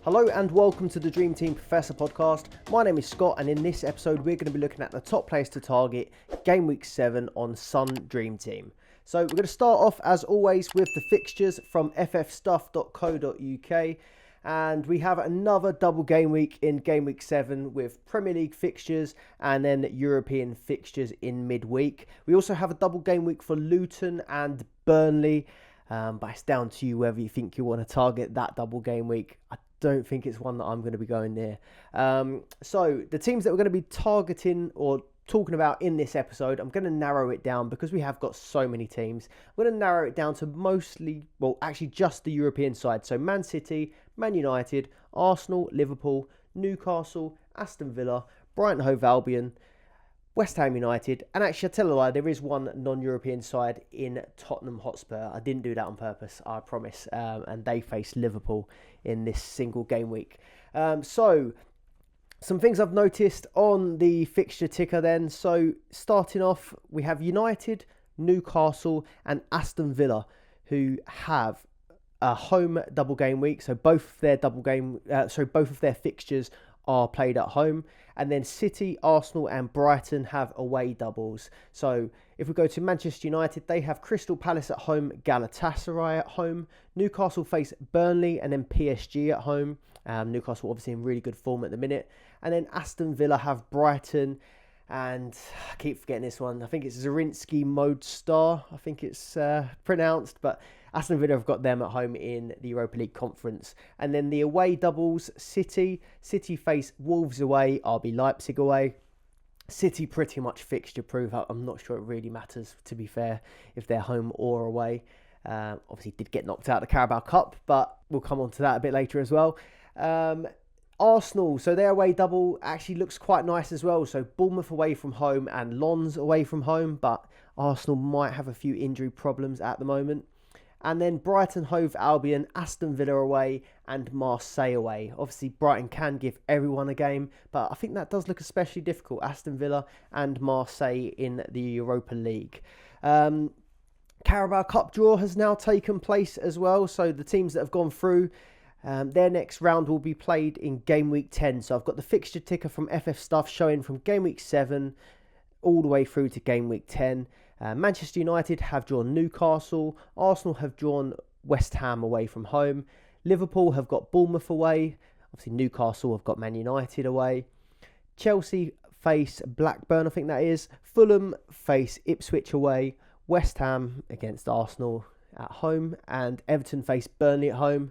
Hello and welcome to the Dream Team Professor podcast. My name is Scott, and in this episode we're going to be looking at the top players to target game week 7 on Sun Dream Team. So we're going to start off as always with the fixtures from ffstuff.co.uk, and we have another double game week in game week 7 with Premier League fixtures and then European fixtures in midweek. We also have a double game week for Luton and Burnley, but it's down to you whether you think you want to target that double game week. I don't think it's one that I'm going to be going near. So the teams that we're going to be targeting or talking about in this episode, I'm going to narrow it down because we have got so many teams. I'm going to narrow it down to actually just the European side. So Man City, Man United, Arsenal, Liverpool, Newcastle, Aston Villa, Brighton Hove Albion, West Ham United, and actually I tell a lie, there is one non-European side in Tottenham Hotspur. I didn't do that on purpose, I promise, and they face Liverpool in this single game week. So some things I've noticed on the fixture ticker then. So starting off, we have United, Newcastle and Aston Villa, who have a home double game week. So both of their fixtures are played at home. And then City, Arsenal and Brighton have away doubles. So if we go to Manchester United, they have Crystal Palace at home, Galatasaray at home. Newcastle face Burnley and then PSG at home. Newcastle obviously in really good form at the minute. And then Aston Villa have Brighton. And I keep forgetting this one. I think it's Zrinski Modestar. I think it's pronounced. But Aston Villa have got them at home in the Europa League Conference. And then the away doubles, City face Wolves away, RB Leipzig away. City pretty much fixture proof. I'm not sure it really matters, to be fair, if they're home or away. Obviously did get knocked out of the Carabao Cup, but we'll come on to that a bit later as well. Arsenal, so their away double actually looks quite nice as well. So Bournemouth away from home and Lens away from home, but Arsenal might have a few injury problems at the moment. And then Brighton Hove Albion, Aston Villa away and Marseille away. Obviously Brighton can give everyone a game, but I think that does look especially difficult. Aston Villa and Marseille in the Europa League. Carabao Cup draw has now taken place as well. So the teams that have gone through, their next round will be played in game week 10. So I've got the fixture ticker from FF Stuff showing from game week 7 all the way through to game week 10. Manchester United have drawn Newcastle. Arsenal have drawn West Ham away from home. Liverpool have got Bournemouth away. Obviously Newcastle have got Man United away. Chelsea face Blackburn, I think that is. Fulham face Ipswich away. West Ham against Arsenal at home. And Everton face Burnley at home.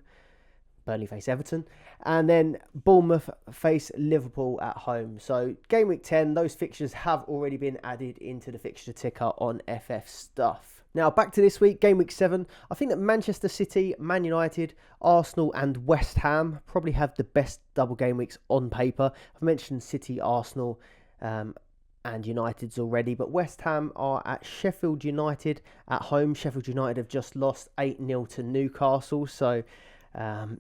Burnley face Everton. And then Bournemouth face Liverpool at home. So game week 10, those fixtures have already been added into the fixture ticker on FF Stuff. Now back to this week, game week 7. I think that Manchester City, Man United, Arsenal and West Ham probably have the best double game weeks on paper. I've mentioned City, Arsenal and United's already, but West Ham are at Sheffield United at home. Sheffield United have just lost 8-0 to Newcastle, so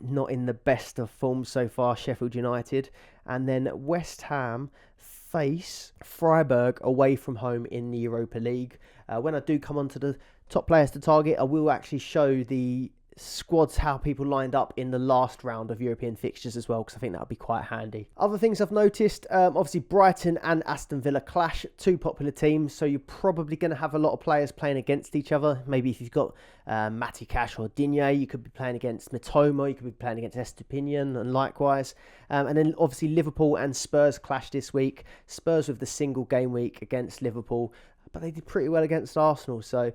not in the best of form so far, Sheffield United. And then West Ham face Freiburg away from home in the Europa League. When I do come on to the top players to target, I will actually show the squads, how people lined up in the last round of European fixtures as well, because I think that would be quite handy. Other things I've noticed, obviously Brighton and Aston Villa clash, two popular teams, so you're probably going to have a lot of players playing against each other. Maybe if you've got Matty Cash or Digne, you could be playing against Mitoma, you could be playing against Estupinian and likewise. And then obviously Liverpool and Spurs clash this week. Spurs with the single game week against Liverpool, but they did pretty well against Arsenal, so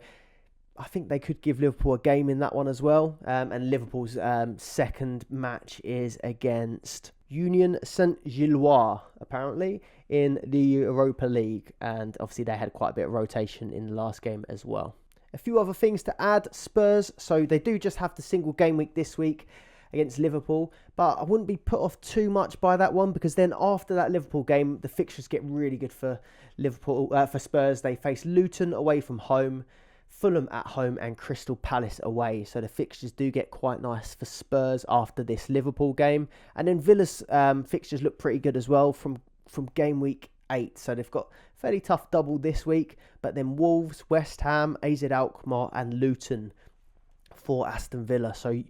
I think they could give Liverpool a game in that one as well. And Liverpool's second match is against Union Saint-Gilloise, apparently, in the Europa League. And obviously they had quite a bit of rotation in the last game as well. A few other things to add. Spurs, so they do just have the single game week this week against Liverpool, but I wouldn't be put off too much by that one, because then after that Liverpool game, the fixtures get really good for Liverpool. For Spurs, they face Luton away from home, Fulham at home and Crystal Palace away. So the fixtures do get quite nice for Spurs after this Liverpool game. And then Villa's fixtures look pretty good as well from game week 8. So they've got a fairly tough double this week, but then Wolves, West Ham, AZ Alkmaar and Luton for Aston Villa. So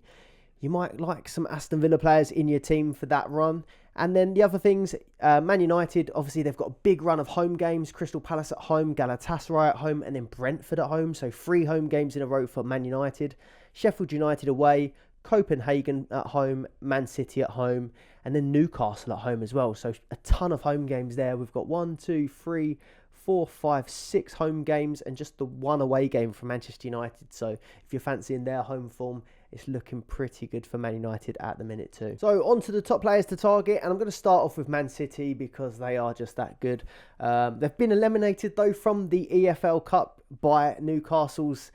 You might like some Aston Villa players in your team for that run. And then the other things, Man United, obviously they've got a big run of home games. Crystal Palace at home, Galatasaray at home, and then Brentford at home. So 3 home games in a row for Man United. Sheffield United away, Copenhagen at home, Man City at home, and then Newcastle at home as well. So a ton of home games there. We've got 1, 2, 3, 4, 5, 6 home games and just the 1 away game from Manchester United. So if you're fancying their home form, it's looking pretty good for Man United at the minute too. So on to the top players to target, and I'm going to start off with Man City because they are just that good. They've been eliminated though from the EFL Cup by Newcastle's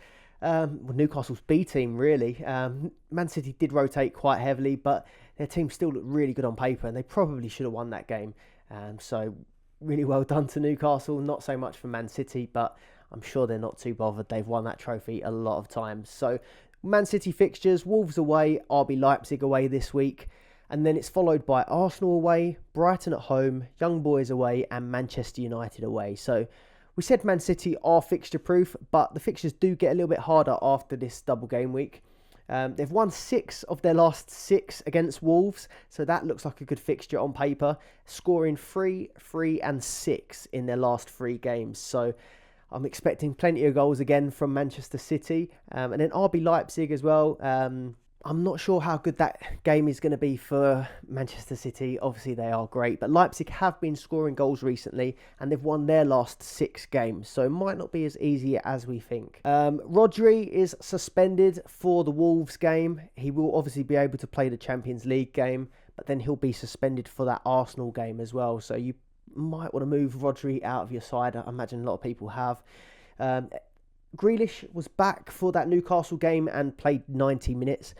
B team really. Man City did rotate quite heavily, but their team still looked really good on paper, and they probably should have won that game. So really well done to Newcastle. Not so much for Man City, but I'm sure they're not too bothered. They've won that trophy a lot of times. So Man City fixtures: Wolves away, RB Leipzig away this week, and then it's followed by Arsenal away, Brighton at home, Young Boys away, and Manchester United away. So we said Man City are fixture proof, but the fixtures do get a little bit harder after this double game week. They've won 6 of their last 6 against Wolves, so that looks like a good fixture on paper, scoring 3, 3 and 6 in their last 3 games. So I'm expecting plenty of goals again from Manchester City. And then RB Leipzig as well. I'm not sure how good that game is going to be for Manchester City. Obviously, they are great, but Leipzig have been scoring goals recently, and they've won their last 6 games, so it might not be as easy as we think. Rodri is suspended for the Wolves game. He will obviously be able to play the Champions League game, but then he'll be suspended for that Arsenal game as well, so you might want to move Rodri out of your side. I imagine a lot of people have. Grealish was back for that Newcastle game and played 90 minutes.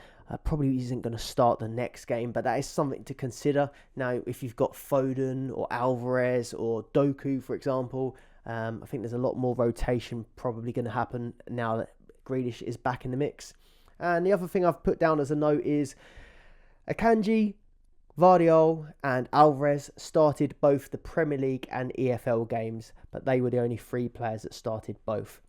Probably isn't going to start the next game, but that is something to consider. Now, if you've got Foden or Alvarez or Doku, for example, I think there's a lot more rotation probably going to happen now that Grealish is back in the mix. And the other thing I've put down as a note is Akanji, Vardiol and Alvarez started both the Premier League and EFL games, but they were the only 3 players that started both.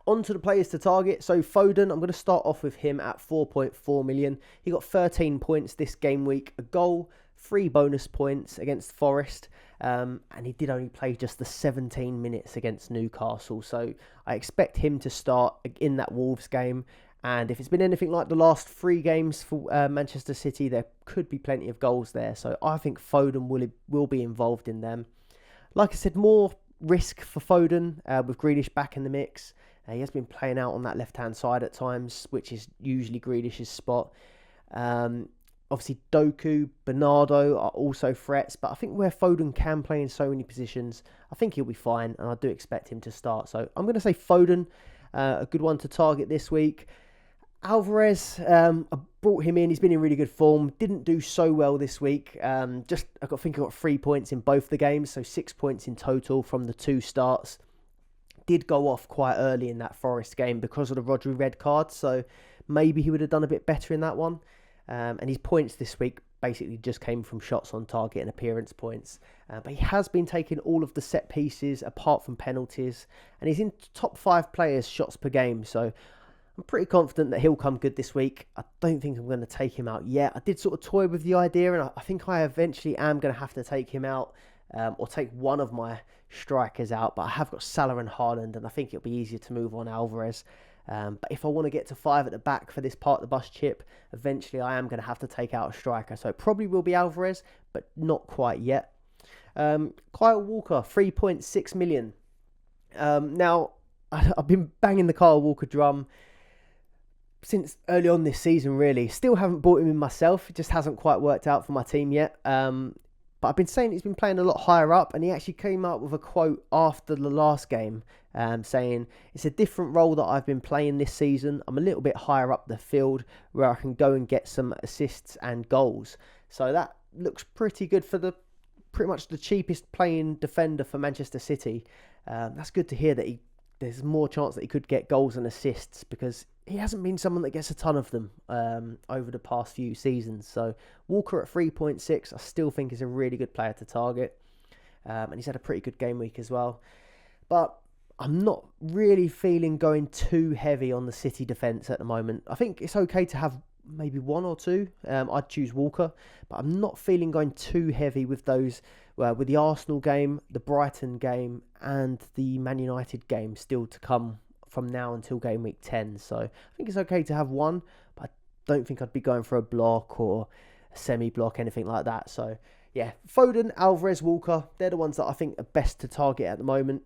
On to the players to target. So Foden, I'm going to start off with him at 4.4 million. He got 13 points this game week, a goal, 3 bonus points against Forest, and he did only play just the 17 minutes against Newcastle. So I expect him to start in that Wolves game. And if it's been anything like the last 3 games for Manchester City, there could be plenty of goals there. So I think Foden will be involved in them. Like I said, more risk for Foden with Grealish back in the mix. He has been playing out on that left-hand side at times, which is usually Grealish's spot. Obviously, Doku, Bernardo are also threats, but I think where Foden can play in so many positions, I think he'll be fine, and I do expect him to start. So I'm going to say Foden, a good one to target this week. Alvarez, I brought him in. He's been in really good form. Didn't do so well this week. I think I got 3 points in both the games, so 6 points in total from the 2 starts. Did go off quite early in that Forest game because of the Rodri red card, so maybe he would have done a bit better in that one. And his points this week basically just came from shots on target and appearance points. But he has been taking all of the set pieces apart from penalties, and he's in top 5 players shots per game, so I'm pretty confident that he'll come good this week. I don't think I'm going to take him out yet. I did sort of toy with the idea, and I think I eventually am going to have to take him out, or take one of my strikers out, but I have got Salah and Haaland, and I think it'll be easier to move on Alvarez. But if I want to get to 5 at the back for this part of the bus chip, eventually I am going to have to take out a striker. So it probably will be Alvarez, but not quite yet. Kyle Walker, 3.6 million. Now, I've been banging the Kyle Walker drum since early on this season, really. Still haven't bought him in myself. It just hasn't quite worked out for my team yet. But I've been saying he's been playing a lot higher up, and he actually came up with a quote after the last game saying, it's a different role that I've been playing this season. I'm a little bit higher up the field where I can go and get some assists and goals. So that looks pretty good for pretty much the cheapest playing defender for Manchester City. That's good to hear that there's more chance that he could get goals and assists, because he hasn't been someone that gets a ton of them over the past few seasons. So Walker at 3.6, I still think is a really good player to target. And he's had a pretty good game week as well. But I'm not really feeling going too heavy on the City defence at the moment. I think it's okay to have maybe one or two. I'd choose Walker, but I'm not feeling going too heavy with those. With the Arsenal game, the Brighton game, and the Man United game still to come from now until game week 10. So I think it's okay to have one, but I don't think I'd be going for a block or a semi-block, anything like that. So yeah, Foden, Alvarez, Walker, they're the ones that I think are best to target at the moment.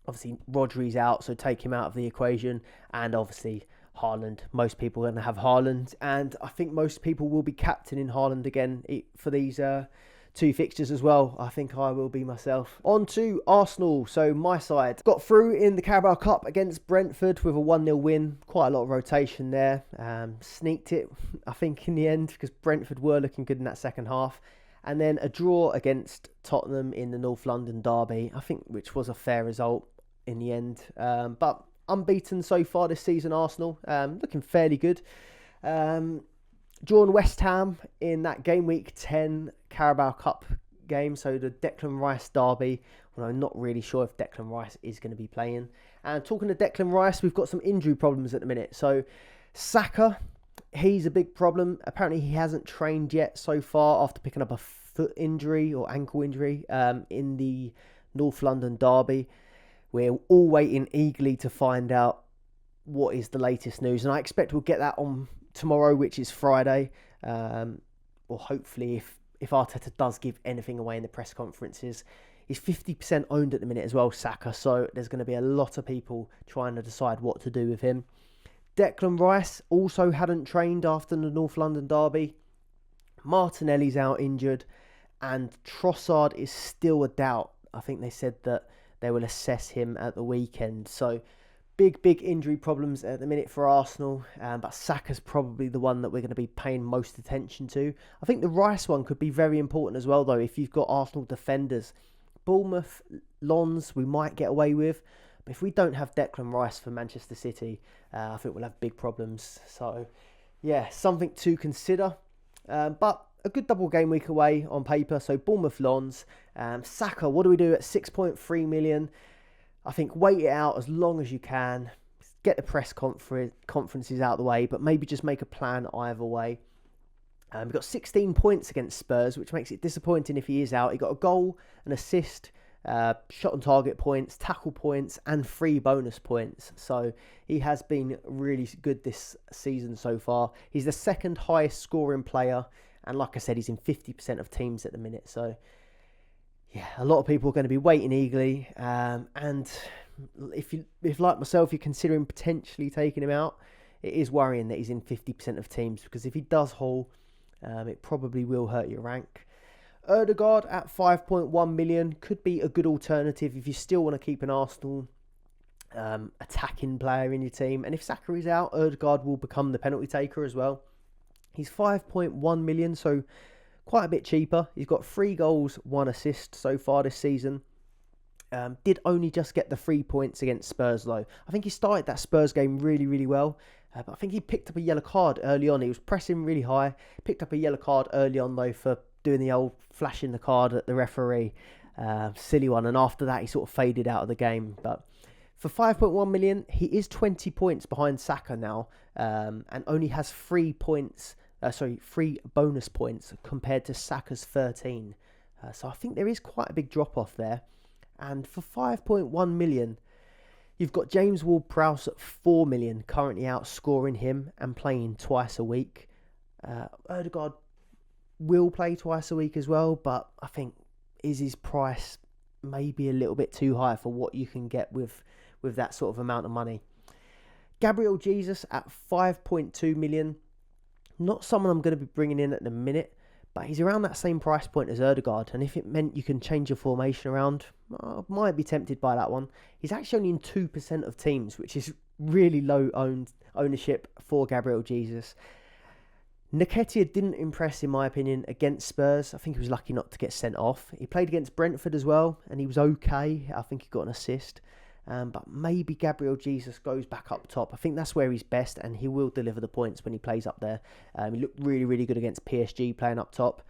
Obviously, Rodri's out, so take him out of the equation. And obviously, Haaland. Most people are going to have Haaland. And I think most people will be captaining Haaland again for these two fixtures as well. I think I will be myself. On to Arsenal. So my side got through in the Carabao Cup against Brentford with a 1-0 win. Quite a lot of rotation there. Sneaked it, I think, in the end, because Brentford were looking good in that second half. And then a draw against Tottenham in the North London derby, I think, which was a fair result in the end. But unbeaten so far this season, Arsenal. Looking fairly good. Drawn West Ham in that game week 10 Carabao Cup game. So the Declan Rice derby. Well, I'm not really sure if Declan Rice is going to be playing. And talking to Declan Rice, we've got some injury problems at the minute. So Saka, he's a big problem. Apparently he hasn't trained yet so far after picking up a foot injury or ankle injury in the North London derby. We're all waiting eagerly to find out what is the latest news. And I expect we'll get that on tomorrow, which is Friday. Or hopefully if Arteta does give anything away in the press conferences. He's 50% owned at the minute as well, Saka. So there's going to be a lot of people trying to decide what to do with him. Declan Rice also hadn't trained after the North London derby. Martinelli's out injured. And Trossard is still a doubt. I think they said that they will assess him at the weekend. So big injury problems at the minute for Arsenal. But Saka's probably the one that we're going to be paying most attention to. I think the Rice one could be very important as well, though, if you've got Arsenal defenders. Bournemouth, Lons, we might get away with. But if we don't have Declan Rice for Manchester City, I think we'll have big problems. So, yeah, something to consider. But a good double game week away on paper. So, Bournemouth, Lons. Saka, what do we do at 6.3 million? I think wait it out as long as you can. Get the press conferences out of the way, but maybe just make a plan either way. We've got 16 points against Spurs, which makes it disappointing if he is out. He got a goal, an assist, shot on target points, tackle points, and 3 bonus points. So he has been really good this season so far. He's the second highest scoring player, and like I said, he's in 50% of teams at the minute. So yeah, a lot of people are going to be waiting eagerly. And if like myself, you're considering potentially taking him out, it is worrying that he's in 50% of teams, because if he does haul, it probably will hurt your rank. Ødegaard at 5.1 million could be a good alternative if you still want to keep an Arsenal attacking player in your team. And if Saka is out, Ødegaard will become the penalty taker as well. He's 5.1 million, so quite a bit cheaper. He's got 3 goals, 1 assist so far this season. Did only just get the 3 points against Spurs, though. I think he started that Spurs game really well. But I think he picked up a yellow card early on. He was pressing really high. Picked up a yellow card early on, though, for doing the old flashing the card at the referee. Silly one. And after that, he sort of faded out of the game. But for 5.1 million, he is 20 points behind Saka now. And only has 3 bonus points compared to Saka's 13. So I think there is quite a big drop-off there. And for 5.1 million... you've got James Ward-Prowse at 4 million, currently outscoring him and playing twice a week. Ødegaard will play twice a week as well, but I think is his price maybe a little bit too high for what you can get with that sort of amount of money. Gabriel Jesus at 5.2 million. Not someone I'm going to be bringing in at the minute, but he's around that same price point as Ødegaard, and if it meant you can change your formation around, I might be tempted by that one. He's actually only in 2% of teams, which is really low ownership for Gabriel Jesus. Nketiah didn't impress, in my opinion, against Spurs. I think he was lucky not to get sent off. He played against Brentford as well, and he was okay. I think he got an assist. But maybe Gabriel Jesus goes back up top. I think that's where he's best, and he will deliver the points when he plays up there. He looked really good against PSG playing up top.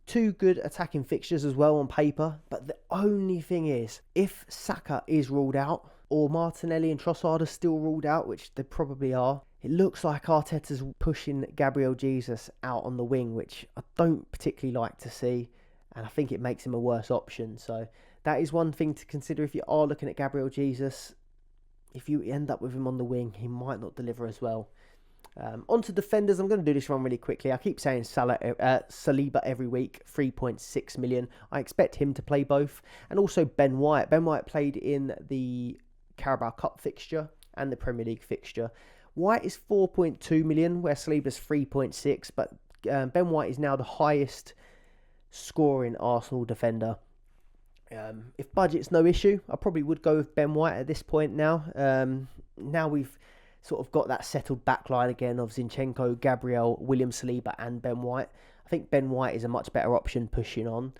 2 good attacking fixtures as well on paper. But the only thing is, if Saka is ruled out, or Martinelli and Trossard are still ruled out, which they probably are, it looks like Arteta's pushing Gabriel Jesus out on the wing, which I don't particularly like to see, and I think it makes him a worse option. So that is one thing to consider if you are looking at Gabriel Jesus. If you end up with him on the wing, he might not deliver as well. On to defenders. I'm going to do this one really quickly. I keep saying Saliba every week, 3.6 million. I expect him to play both. And also Ben White. Ben White played in the Carabao Cup fixture and the Premier League fixture. White is 4.2 million, where Saliba's 3.6. But Ben White is now the highest scoring Arsenal defender. If budget's no issue, I probably would go with Ben White at this point now. Now we've sort of got that settled backline again of Zinchenko, Gabriel, William Saliba and Ben White. I think Ben White is a much better option pushing on.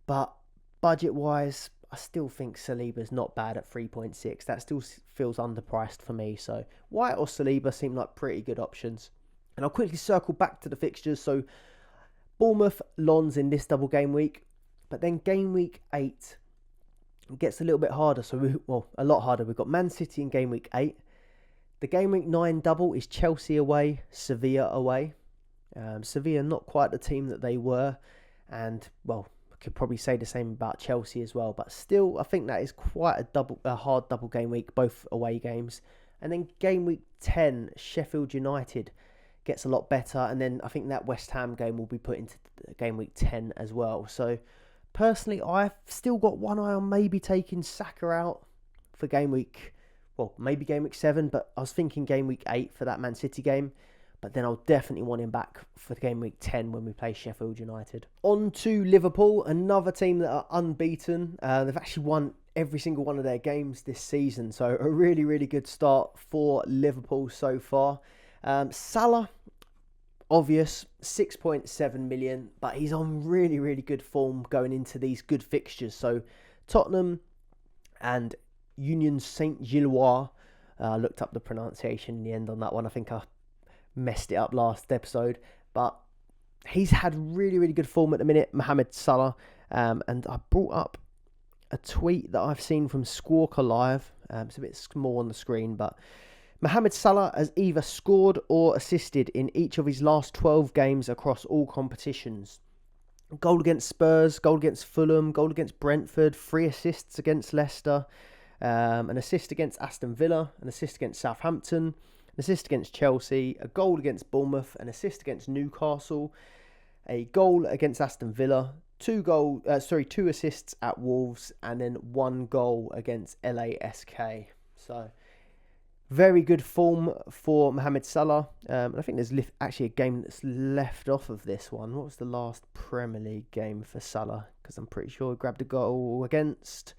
But budget-wise, I still think Saliba's not bad at 3.6. That still feels underpriced for me. So White or Saliba seem like pretty good options. And I'll quickly circle back to the fixtures. So Bournemouth, Lons in this double game week. But then game week 8 gets a little bit harder. So, a lot harder. We've got Man City in game week 8. The game week 9 double is Chelsea away, Sevilla away. Sevilla not quite the team that they were. And, I could probably say the same about Chelsea as well. But still, I think that is quite a hard double game week, both away games. And then game week 10, Sheffield United gets a lot better. And then I think that West Ham game will be put into game week 10 as well. So, personally, I've still got one eye on maybe taking Saka out for game week, maybe game week 7, but I was thinking game week 8 for that Man City game. But then I'll definitely want him back for game week 10 when we play Sheffield United. On to Liverpool, another team that are unbeaten. They've actually won every single one of their games this season. So a really, really good start for Liverpool so far. Salah, obvious, 6.7 million, but he's on really, really good form going into these good fixtures. So Tottenham and Union Saint-Gilloise. Looked up the pronunciation in the end on that one. I think I messed it up last episode. But he's had really, really good form at the minute, Mohamed Salah. And I brought up a tweet that I've seen from Squawker Live. It's a bit small on the screen, but Mohamed Salah has either scored or assisted in each of his last 12 games across all competitions. Goal against Spurs, goal against Fulham, goal against Brentford, 3 assists against Leicester, an assist against Aston Villa, an assist against Southampton, an assist against Chelsea, a goal against Bournemouth, an assist against Newcastle, a goal against Aston Villa, 2 assists at Wolves, and then 1 goal against LASK. So very good form for Mohamed Salah. And I think there's actually a game that's left off of this one. What was the last Premier League game for Salah? Because I'm pretty sure he grabbed a goal against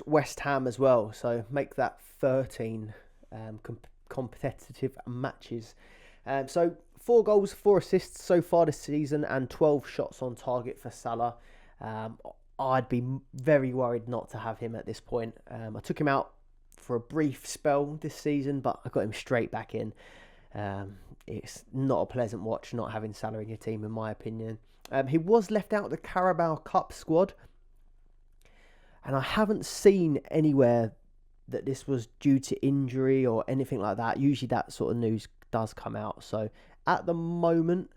West Ham as well. So make that 13 competitive matches. So 4 goals, 4 assists so far this season and 12 shots on target for Salah. I'd be very worried not to have him at this point. I took him out for a brief spell this season, but I got him straight back in. It's not a pleasant watch not having Salah in your team, in my opinion. He was left out of the Carabao Cup squad, and I haven't seen anywhere that this was due to injury or anything like that. Usually that sort of news does come out. So at the moment,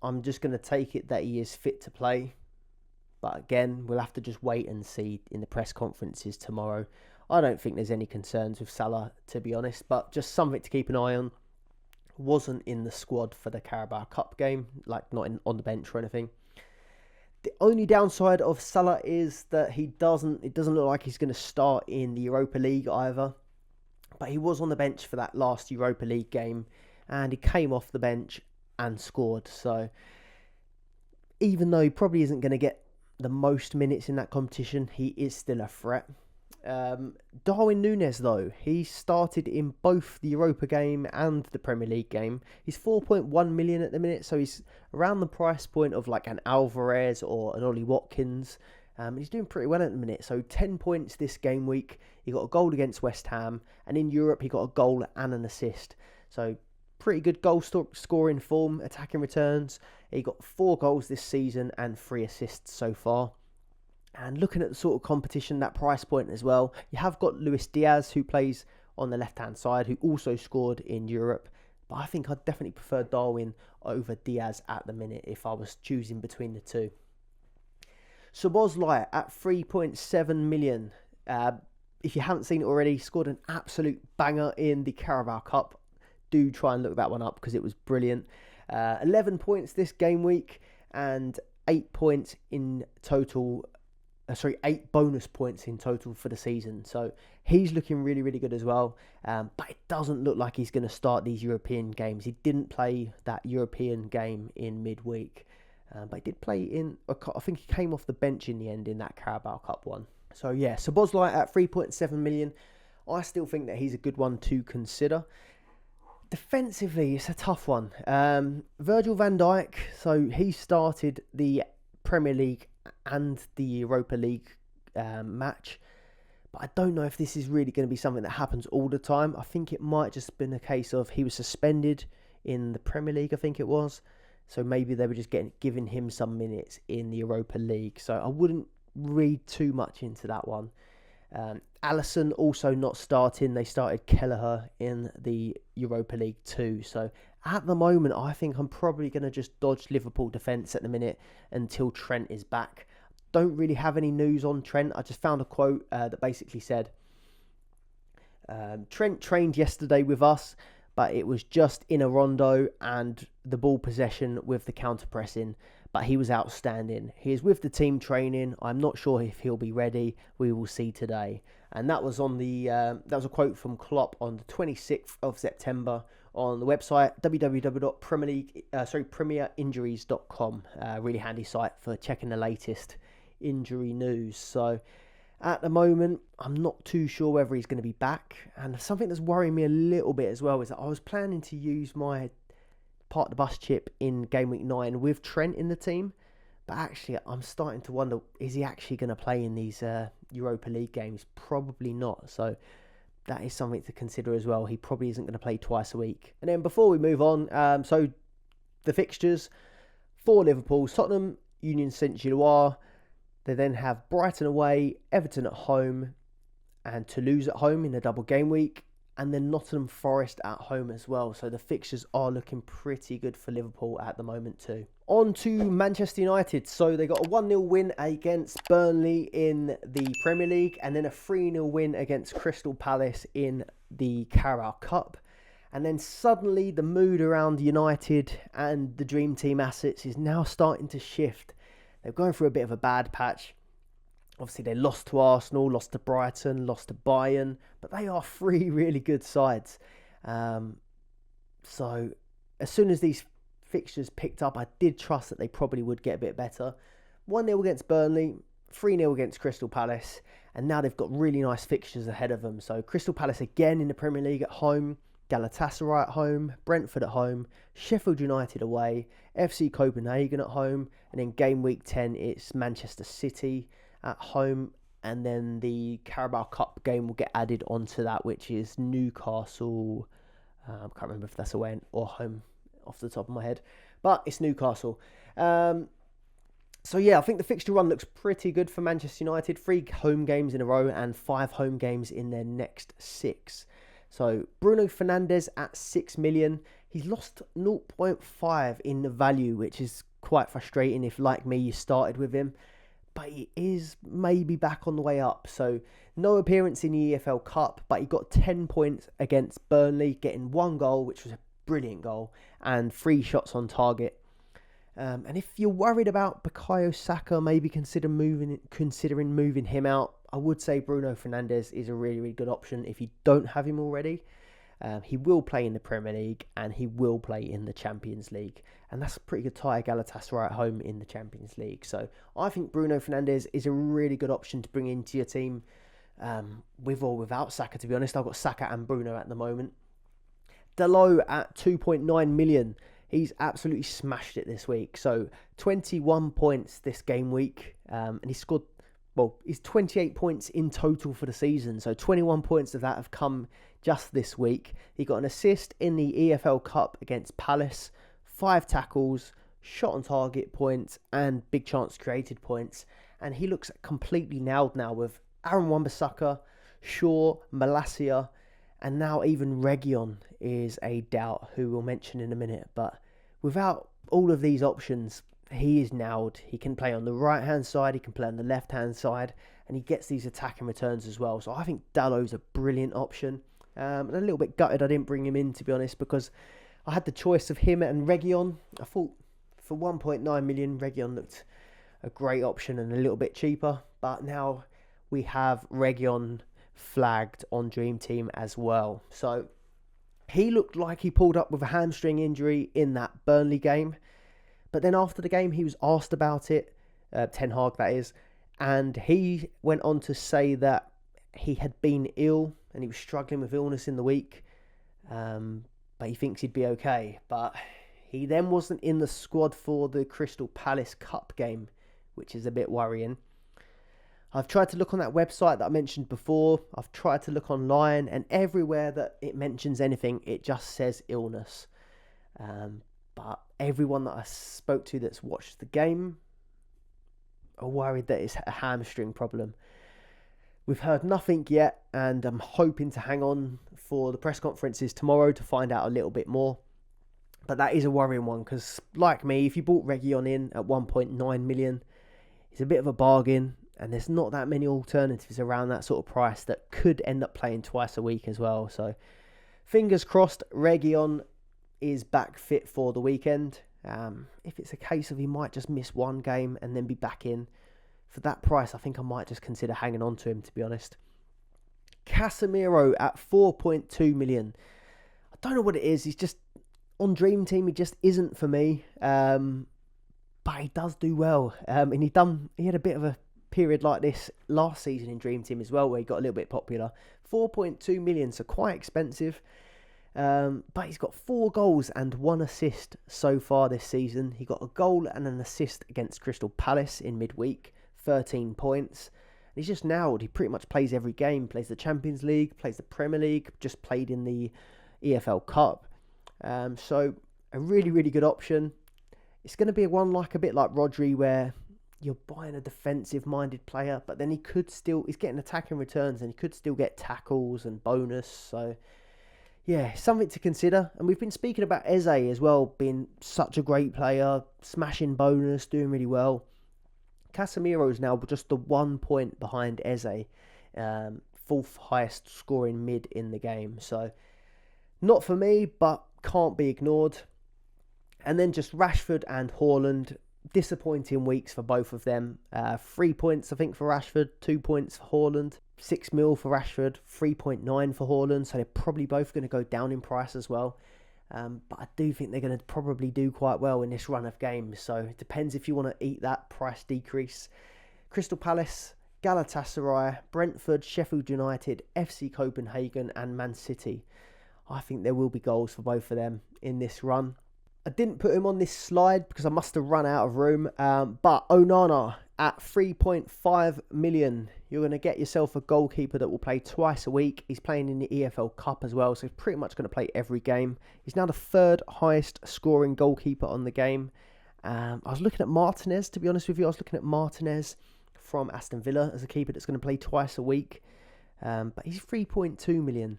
I'm just going to take it that he is fit to play. But again, we'll have to just wait and see in the press conferences tomorrow. I don't think there's any concerns with Salah, to be honest, but just something to keep an eye on. Wasn't in the squad for the Carabao Cup game, like not on the bench or anything. The only downside of Salah is that it doesn't look like he's going to start in the Europa League either. But he was on the bench for that last Europa League game, and he came off the bench and scored. So even though he probably isn't going to get the most minutes in that competition, he is still a threat. Darwin Núñez, though, he started in both the Europa game and the Premier League game. He's 4.1 million at the minute, so he's around the price point of like an Alvarez or an Ollie Watkins. He's doing pretty well at the minute, so 10 points this game week. He got a goal against West Ham, and in Europe he got a goal and an assist. So pretty good goal scoring form, attacking returns. He got 4 goals this season and 3 assists so far. And looking at the sort of competition, that price point as well, you have got Luis Diaz, who plays on the left-hand side, who also scored in Europe. But I think I'd definitely prefer Darwin over Diaz at the minute if I was choosing between the two. Szoboszlai at 3.7 million. If you haven't seen it already, scored an absolute banger in the Carabao Cup. Do try and look that one up because it was brilliant. 11 points this game week and 8 points in total. 8 bonus points in total for the season. So he's looking really, really good as well. But it doesn't look like he's going to start these European games. He didn't play that European game in midweek. But he did play in, I think he came off the bench in the end in that Carabao Cup one. So yeah, Szoboszlai at 3.7 million. I still think that he's a good one to consider. Defensively, it's a tough one. Virgil van Dijk, so he started the Premier League and the Europa League match. But I don't know if this is really going to be something that happens all the time. I think it might just been a case of he was suspended in the Premier League, I think it was. So maybe they were just giving him some minutes in the Europa League. So I wouldn't read too much into that one. Alisson also not starting. They started Kelleher in the Europa League too. So at the moment, I think I'm probably going to just dodge Liverpool defence at the minute until Trent is back. Don't really have any news on Trent. I just found a quote that basically said, Trent trained yesterday with us, but it was just in a rondo and the ball possession with the counter pressing. But he was outstanding. He is with the team training. I'm not sure if he'll be ready. We will see today. And that was on the that was a quote from Klopp on the 26th of September on the website www.premierinjuries.com. Really handy site for checking the latest injury news. So at the moment, I'm not too sure whether he's going to be back. And something that's worrying me a little bit as well is that I was planning to use my park the bus chip in game week 9 with Trent in the team, but actually I'm starting to wonder, is he actually going to play in these Europa League games? Probably not. So that is something to consider as well. He probably isn't going to play twice a week. And then before we move on, so the fixtures for Liverpool: Tottenham, Union Saint-Gilloise. They then have Brighton away, Everton at home, and Toulouse at home in a double game week. And then Nottingham Forest at home as well. So the fixtures are looking pretty good for Liverpool at the moment too. On to Manchester United. So they got a 1-0 win against Burnley in the Premier League. And then a 3-0 win against Crystal Palace in the Carabao Cup. And then suddenly the mood around United and the Dream Team assets is now starting to shift. They're going through a bit of a bad patch. Obviously, they lost to Arsenal, lost to Brighton, lost to Bayern, but they are 3 really good sides. So as soon as these fixtures picked up, I did trust that they probably would get a bit better. 1-0 against Burnley, 3-0 against Crystal Palace, and now they've got really nice fixtures ahead of them. So Crystal Palace again in the Premier League at home, Galatasaray at home, Brentford at home, Sheffield United away, FC Copenhagen at home, and then game week 10 it's Manchester City at home, and then the Carabao Cup game will get added onto that, which is Newcastle. I can't remember if that's away or home off the top of my head, but it's Newcastle. So yeah, I think the fixture run looks pretty good for Manchester United. 3 home games in a row and 5 home games in their next 6. So Bruno Fernandes at 6 million. He's lost 0.5 in the value, which is quite frustrating if, like me, you started with him. But he is maybe back on the way up. So no appearance in the EFL Cup, but he got 10 points against Burnley, getting 1 goal, which was a brilliant goal, and 3 shots on target. And if you're worried about Bukayo Saka, maybe considering moving him out, I would say Bruno Fernandes is a really, really good option if you don't have him already. He will play in the Premier League and he will play in the Champions League. And that's a pretty good tie, Galatasaray at home in the Champions League. So I think Bruno Fernandes is a really good option to bring into your team, with or without Saka, to be honest. I've got Saka and Bruno at the moment. Dalot at 2.9 million. He's absolutely smashed it this week. So 21 points this game week. And he scored, he's 28 points in total for the season. So 21 points of that have come just this week. He got an assist in the EFL Cup against Palace, 5 tackles, shot on target points, and big chance created points. And he looks completely nailed now with Aaron Wan-Bissaka, Shaw, Malacia, And now even Reguilon is a doubt, who we'll mention in a minute. But without all of these options, he is nailed. He can play on the right-hand side, he can play on the left-hand side, and he gets these attacking returns as well. So I think Dallow's a brilliant option. And a little bit gutted I didn't bring him in, to be honest, because I had the choice of him and Reguilon. I thought for 1.9 million, Reguilon looked a great option and a little bit cheaper. But now we have Reguilon flagged on Dream Team as well. So he looked like he pulled up with a hamstring injury in that Burnley game. But then after the game, he was asked about it, Ten Hag that is, and he went on to say that he had been ill and he was struggling with illness in the week, but he thinks he'd be okay. But he then wasn't in the squad for the Crystal Palace Cup game, which is a bit worrying. I've tried to look on that website that I mentioned before. I've tried to look online, and everywhere that it mentions anything, it just says illness. But everyone that I spoke to that's watched the game are worried that it's a hamstring problem. We've heard nothing yet, and I'm hoping to hang on for the press conferences tomorrow to find out a little bit more. But that is a worrying one, because like me, if you bought Reguilon in at 1.9 million, it's a bit of a bargain. And there's not that many alternatives around that sort of price that could end up playing twice a week as well. So fingers crossed Reguilon is back fit for the weekend. If it's a case of he might just miss one game and then be back in, for that price, I think I might just consider hanging on to him, to be honest. Casemiro at 4.2 million. I don't know what it is. He's just on Dream Team. He just isn't for me. But he does do well. And he had a bit of a period like this last season in Dream Team as well, where he got a little bit popular. 4.2 million, so quite expensive. But he's got 4 goals and 1 assist so far this season. He got a goal and an assist against Crystal Palace in midweek, 13 points. And he's just nailed. He pretty much plays every game, plays the Champions League, plays the Premier League, just played in the EFL Cup. So a really, really good option. It's going to be one like a bit like Rodri, where you're buying a defensive-minded player, but then he's getting attacking returns, and he could still get tackles and bonus. So, yeah, something to consider. And we've been speaking about Eze as well, being such a great player, smashing bonus, doing really well. Casemiro is now just the 1 point behind Eze, 4th highest scoring mid in the game. So, not for me, but can't be ignored. And then just Rashford and Haaland. Disappointing weeks for both of them. 3 points, I think, for Rashford, 2 points for Haaland, 6 mil for Rashford, 3.9 for Haaland. So they're probably both going to go down in price as well. But I do think they're going to probably do quite well in this run of games. So it depends if you want to eat that price decrease. Crystal Palace, Galatasaray, Brentford, Sheffield United, FC Copenhagen and Man City. I think there will be goals for both of them in this run. I didn't put him on this slide because I must have run out of room. But Onana at 3.5 million. You're going to get yourself a goalkeeper that will play twice a week. He's playing in the EFL Cup as well, so he's pretty much going to play every game. He's now the 3rd highest scoring goalkeeper on the game. I was looking at Martinez, to be honest with you. I was looking at Martinez from Aston Villa as a keeper that's going to play twice a week. But he's 3.2 million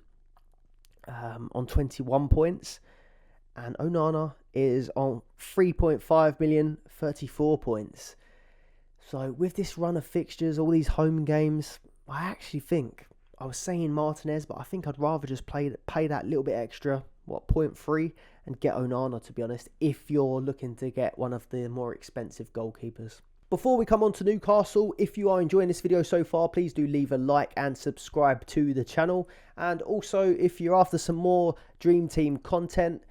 on 21 points. And Onana is on 3.5 million, 34 points. So with this run of fixtures, all these home games, I actually think, I was saying Martinez, but I think I'd rather just pay that little bit extra, 0.3, and get Onana, to be honest, if you're looking to get one of the more expensive goalkeepers. Before we come on to Newcastle, if you are enjoying this video so far, please do leave a like and subscribe to the channel. And also, if you're after some more Dream Team content,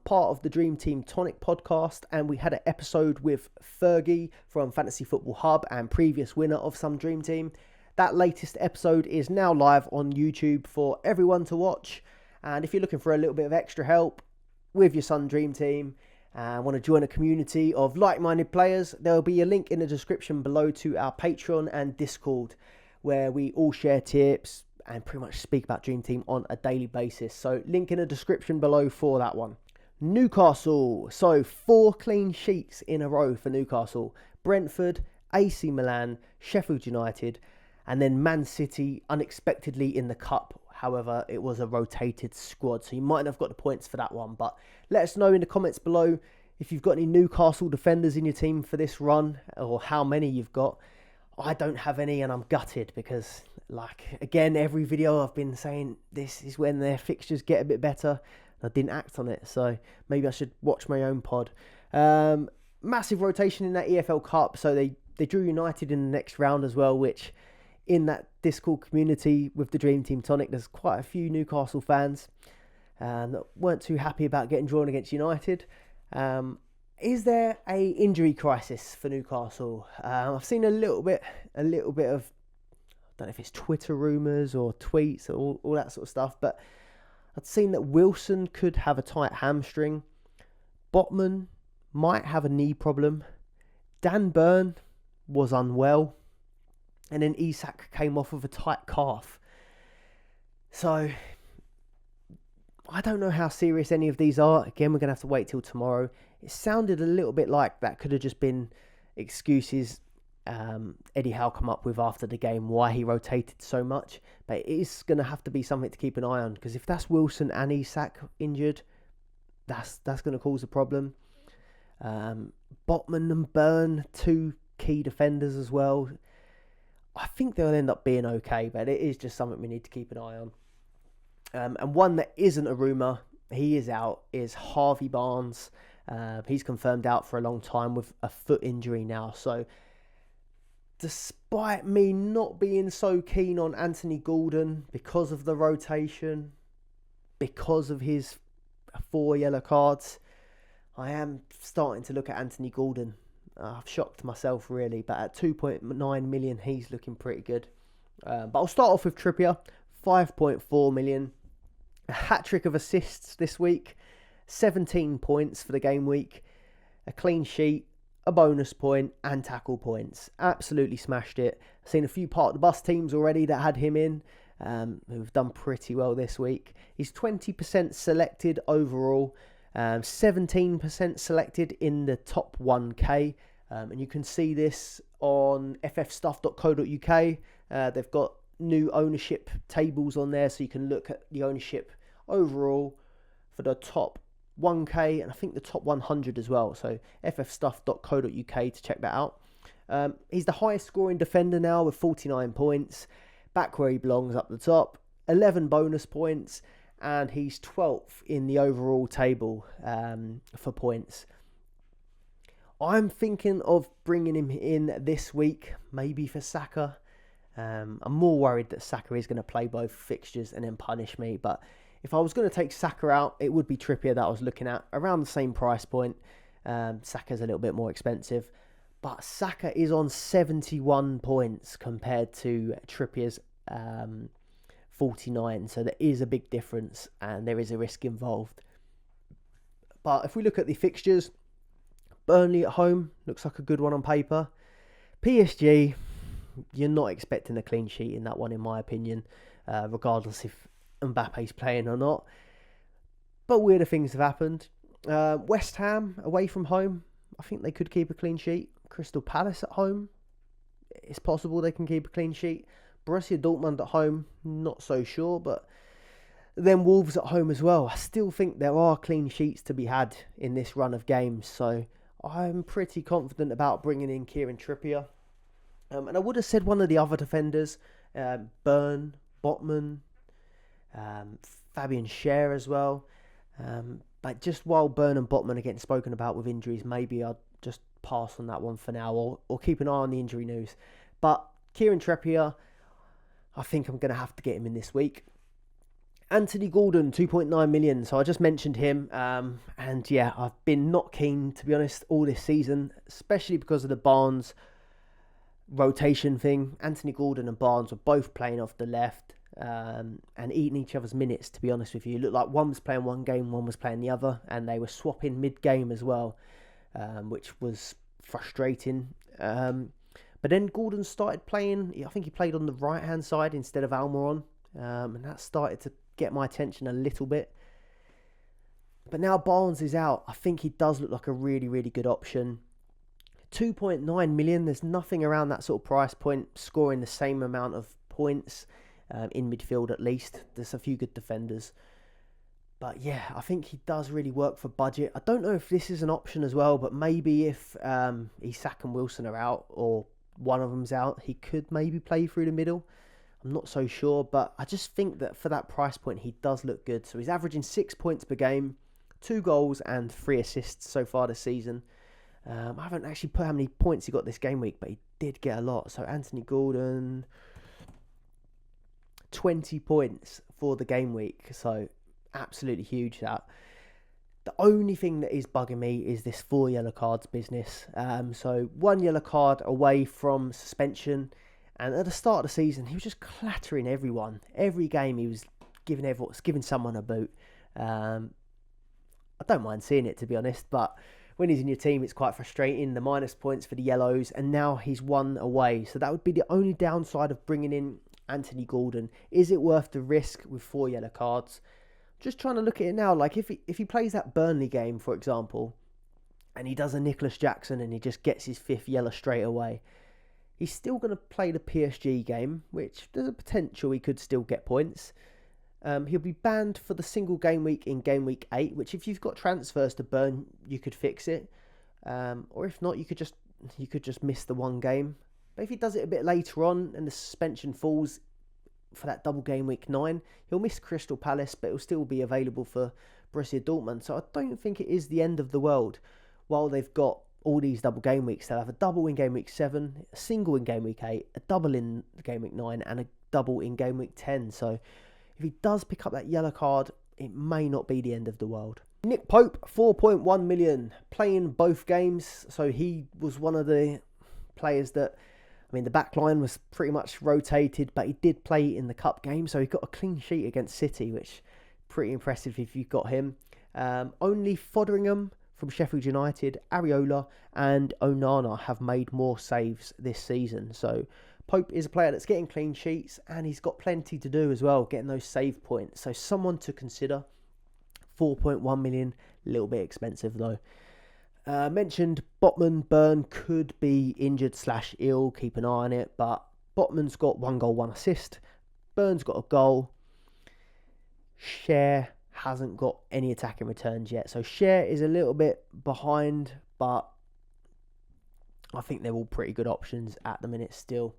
part of the Dream Team Tonic podcast, and we had an episode with Fergie from Fantasy Football Hub and previous winner of some Dream Team. That latest episode is now live on YouTube for everyone to watch. And if you're looking for a little bit of extra help with your Sun Dream Team and want to join a community of like-minded players, there will be a link in the description below to our Patreon and Discord, where we all share tips and pretty much speak about Dream Team on a daily basis. So link in the description below for that one. Newcastle. So 4 clean sheets in a row for Newcastle. Brentford, AC Milan, Sheffield United, and then Man City unexpectedly in the Cup However, it was a rotated squad, so you might have got the points for that one. But let us know in the comments below if you've got any Newcastle defenders in your team for this run, or how many you've got. I don't have any, and I'm gutted because, like, again, every video I've been saying this is when their fixtures get a bit better. I didn't act on it, so maybe I should watch my own pod. Massive rotation in that EFL Cup, so they drew United in the next round as well, which in that Discord community with the Dream Team Tonic, there's quite a few Newcastle fans that weren't too happy about getting drawn against United. Is there a injury crisis for Newcastle? I've seen a little bit of, I don't know if it's Twitter rumours or tweets or all that sort of stuff, but I'd seen that Wilson could have a tight hamstring. Botman might have a knee problem. Dan Burn was unwell. And then Isak came off of a tight calf. So I don't know how serious any of these are. Again, we're going to have to wait till tomorrow. It sounded a little bit like that could have just been excuses Eddie Howe come up with after the game, why he rotated so much. But it is going to have to be something to keep an eye on, because if that's Wilson and Isak injured, that's going to cause a problem. Botman and Burn, two key defenders as well. I think they'll end up being okay, but it is just something we need to keep an eye on. And one that isn't a rumour, he is out, is Harvey Barnes. He's confirmed out for a long time with a foot injury now. So despite me not being so keen on Anthony Gordon because of the rotation, because of his 4 yellow cards, I am starting to look at Anthony Gordon. I've shocked myself really, but at 2.9 million, he's looking pretty good. But I'll start off with Trippier, 5.4 million. A hat-trick of assists this week, 17 points for the game week, a clean sheet, a bonus point, and tackle points. Absolutely smashed it. I've seen a few part of the bus teams already that had him in, who've done pretty well this week. He's 20% selected overall, 17% selected in the top 1k, and you can see this on ffstuff.co.uk. They've got new ownership tables on there, so you can look at the ownership overall for the top 1k and I think the top 100 as well. So ffstuff.co.uk to check that out. He's the highest scoring defender now with 49 points, back where he belongs up the top, 11 bonus points, and he's 12th in the overall table for points. I'm thinking of bringing him in this week, maybe for Saka. I'm more worried that Saka is going to play both fixtures and then punish me. But if I was going to take Saka out, it would be Trippier that I was looking at, around the same price point. Saka's a little bit more expensive. But Saka is on 71 points compared to Trippier's 49. So there is a big difference and there is a risk involved. But if we look at the fixtures, Burnley at home looks like a good one on paper. PSG, you're not expecting a clean sheet in that one, in my opinion, regardless if Mbappe's playing or not. But weirder things have happened. West Ham away from home, I think they could keep a clean sheet. Crystal Palace at home, it's possible they can keep a clean sheet. Borussia Dortmund at home, not so sure, but then Wolves at home as well. I still think there are clean sheets to be had in this run of games, so I'm pretty confident about bringing in Kieran Trippier. And I would have said one of the other defenders, Burn, Botman, Fabian Schär as well. But just while Burn and Botman are getting spoken about with injuries, maybe I'll just pass on that one for now, or keep an eye on the injury news. But Kieran Trippier, I think I'm going to have to get him in this week. Anthony Gordon, 2.9 million. So I just mentioned him. And yeah, I've been not keen, to be honest, all this season, especially because of the Barnes rotation thing. Anthony Gordon and Barnes were both playing off the left and eating each other's minutes, to be honest with you. It looked like one was playing one game, one was playing the other, and they were swapping mid-game as well, which was frustrating. But then Gordon started playing, I think he played on the right-hand side instead of Almiron, and that started to get my attention a little bit. But now Barnes is out. I think he does look like a really, really good option. 2.9 million, there's nothing around that sort of price point scoring the same amount of points. in midfield at least. There's a few good defenders. But yeah, I think he does really work for budget. I don't know if this is an option as well, but maybe if Isak and Wilson are out, or one of them's out, he could maybe play through the middle. I'm not so sure, but I just think that for that price point, he does look good. So he's averaging 6 points per game, 2 goals and 3 assists so far this season. I haven't actually put how many points he got this game week, but he did get a lot. So Anthony Gordon, 20 points for the game week. So absolutely huge that. The only thing that is bugging me is this 4 yellow cards business. So 1 yellow card away from suspension. And at the start of the season, he was just clattering everyone. Every game he was giving someone a boot. I don't mind seeing it, to be honest, but when he's in your team, it's quite frustrating. The minus points for the yellows, and now he's 1 away. So that would be the only downside of bringing in Anthony Gordon. Is it worth the risk with 4 yellow cards? Just trying to look at it now. Like if he plays that Burnley game, for example, and he does a Nicholas Jackson and he just gets his 5th yellow straight away, he's still going to play the PSG game, which there's a potential he could still get points. He'll be banned for the single game week in game week 8, which if you've got transfers to burn, you could fix it. Or if not, you could just miss the 1 game. But if he does it a bit later on and the suspension falls for that double game week 9, he'll miss Crystal Palace, but it'll still be available for Borussia Dortmund. So I don't think it is the end of the world. While they've got all these double game weeks, they'll have a double in game week 7, a single in game week 8, a double in game week 9, and a double in game week 10. So if he does pick up that yellow card, it may not be the end of the world. Nick Pope, 4.1 million, playing both games. So he was one of the players that, the back line was pretty much rotated, but he did play in the cup game. So he got a clean sheet against City, which pretty impressive if you got him. Only Fotheringham from Sheffield United, Areola and Onana have made more saves this season. So Pope is a player that's getting clean sheets, and he's got plenty to do as well, getting those save points. So someone to consider. 4.1 million, a little bit expensive though. Mentioned Botman, Burn could be injured / ill, keep an eye on it, but Botman's got 1 goal, 1 assist. Burn's got a goal. Cher hasn't got any attacking returns yet, so Cher is a little bit behind, but I think they're all pretty good options at the minute still.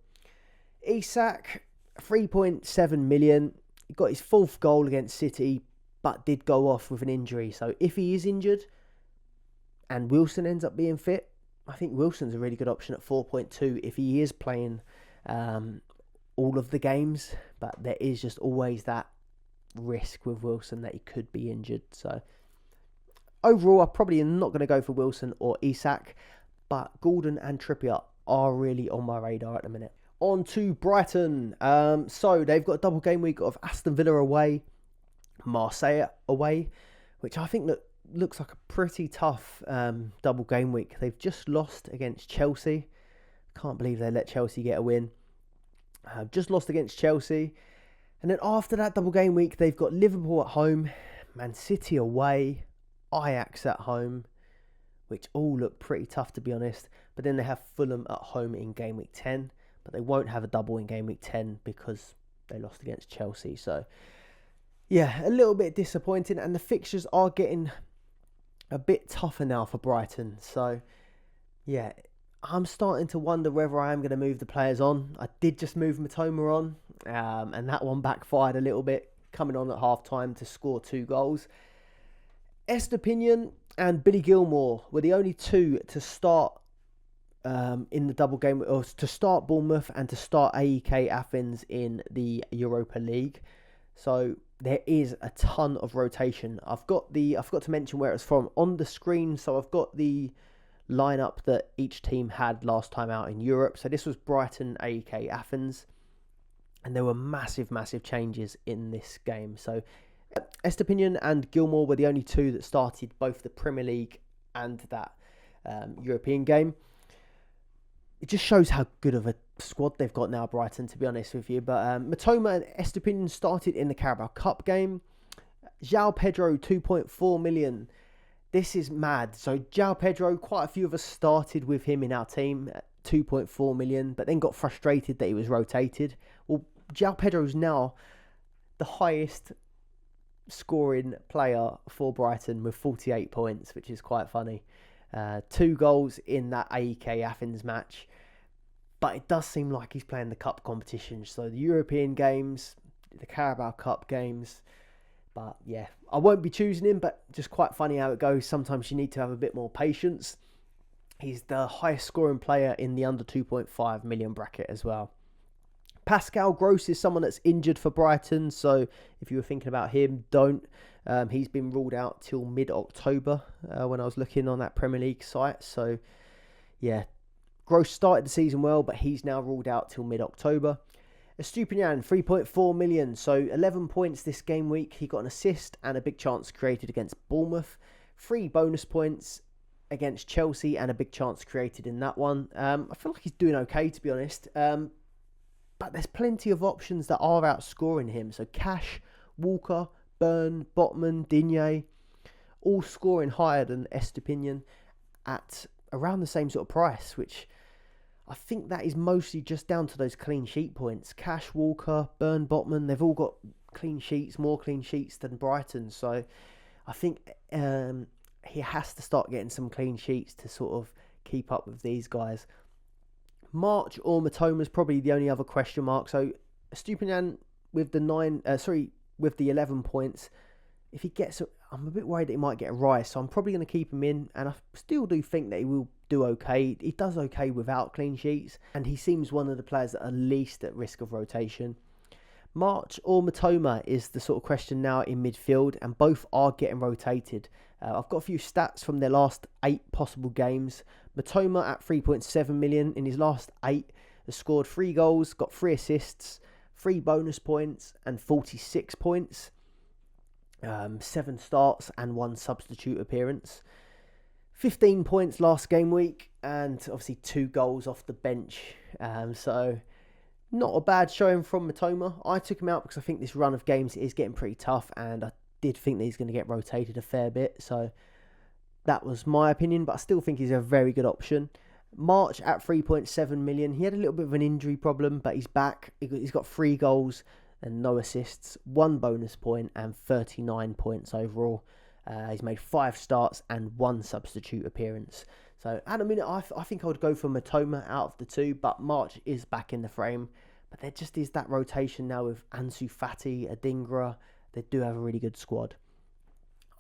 Isak, 3.7 million. He got his 4th goal against City, but did go off with an injury. So if he is injured and Wilson ends up being fit, I think Wilson's a really good option at 4.2 if he is playing all of the games. But there is just always that risk with Wilson that he could be injured. So overall, I probably am not going to go for Wilson or Isak, but Gordon and Trippier are really on my radar at the minute. On to Brighton. So they've got a double game week of Aston Villa away, Marseille away, which I think looks like a pretty tough double game week. They've just lost against Chelsea. Can't believe they let Chelsea get a win. Just lost against Chelsea. And then after that double game week, they've got Liverpool at home, Man City away, Ajax at home, which all look pretty tough to be honest. But then they have Fulham at home in game week 10. But they won't have a double in game week 10 because they lost against Chelsea. So yeah, a little bit disappointing. And the fixtures are getting a bit tougher now for Brighton. So yeah, I'm starting to wonder whether I am going to move the players on. I did just move Matoma on, and that one backfired a little bit, coming on at half-time to score 2 goals. Estepinian and Billy Gilmore were the only 2 to start in the double game, or to start Bournemouth and to start AEK Athens in the Europa League. So there is a ton of rotation. I forgot to mention where it's from on the screen. So I've got the lineup that each team had last time out in Europe. So this was Brighton, AEK Athens, and there were massive changes in this game. So Estepinian and Gilmore were the only 2 that started both the Premier League and that European game. It just shows how good of a squad they've got now, Brighton, to be honest with you. But Matoma and Estepinian started in the Carabao Cup game. João Pedro, 2.4 million. This is mad. So João Pedro, quite a few of us started with him in our team at 2.4 million, but then got frustrated that he was rotated. Well, João Pedro is now the highest scoring player for Brighton with 48 points, which is quite funny. 2 goals in that AEK Athens match. But it does seem like he's playing the cup competition. So the European games, the Carabao Cup games. But yeah, I won't be choosing him, but just quite funny how it goes. Sometimes you need to have a bit more patience. He's the highest scoring player in the under 2.5 million bracket as well. Pascal Gross is someone that's injured for Brighton. So if you were thinking about him, don't. He's been ruled out till mid-October when I was looking on that Premier League site. So yeah, Gross started the season well, but he's now ruled out till mid-October. Estupinian, 3.4 million, so 11 points this game week. He got an assist and a big chance created against Bournemouth. 3 bonus points against Chelsea and a big chance created in that one. I feel like he's doing okay, to be honest. But there's plenty of options that are outscoring him. So Cash, Walker, Byrne, Botman, Digne, all scoring higher than Estupinian at around the same sort of price, which I think that is mostly just down to those clean sheet points. Cash, Walker, Byrne, Botman, they've all got clean sheets, more clean sheets than Brighton. So I think he has to start getting some clean sheets to sort of keep up with these guys. March or Matoma is probably the only other question mark. So Estupinian with the 11 points. If he gets, I'm a bit worried that he might get a rise, so I'm probably going to keep him in, and I still do think that he will do okay. He does okay without clean sheets, and he seems one of the players that are least at risk of rotation. March or Matoma is the sort of question now in midfield, and both are getting rotated. I've got a few stats from their last 8 possible games. Matoma at 3.7 million in his last 8 has scored 3 goals, got 3 assists, 3 bonus points, and 46 points. 7 starts and 1 substitute appearance. 15 points last game week, and obviously 2 goals off the bench. So not a bad showing from Matoma. I took him out because I think this run of games is getting pretty tough, and I did think that he's going to get rotated a fair bit. So that was my opinion, but I still think he's a very good option. March at 3.7 million. He had a little bit of an injury problem, but he's back. He's got 3 goals and no assists, 1 bonus point, and 39 points overall. He's made 5 starts and 1 substitute appearance. So at a minute, I think I would go for Matoma out of the 2, but March is back in the frame. But there just is that rotation now with Ansu Fati, Adingra. They do have a really good squad.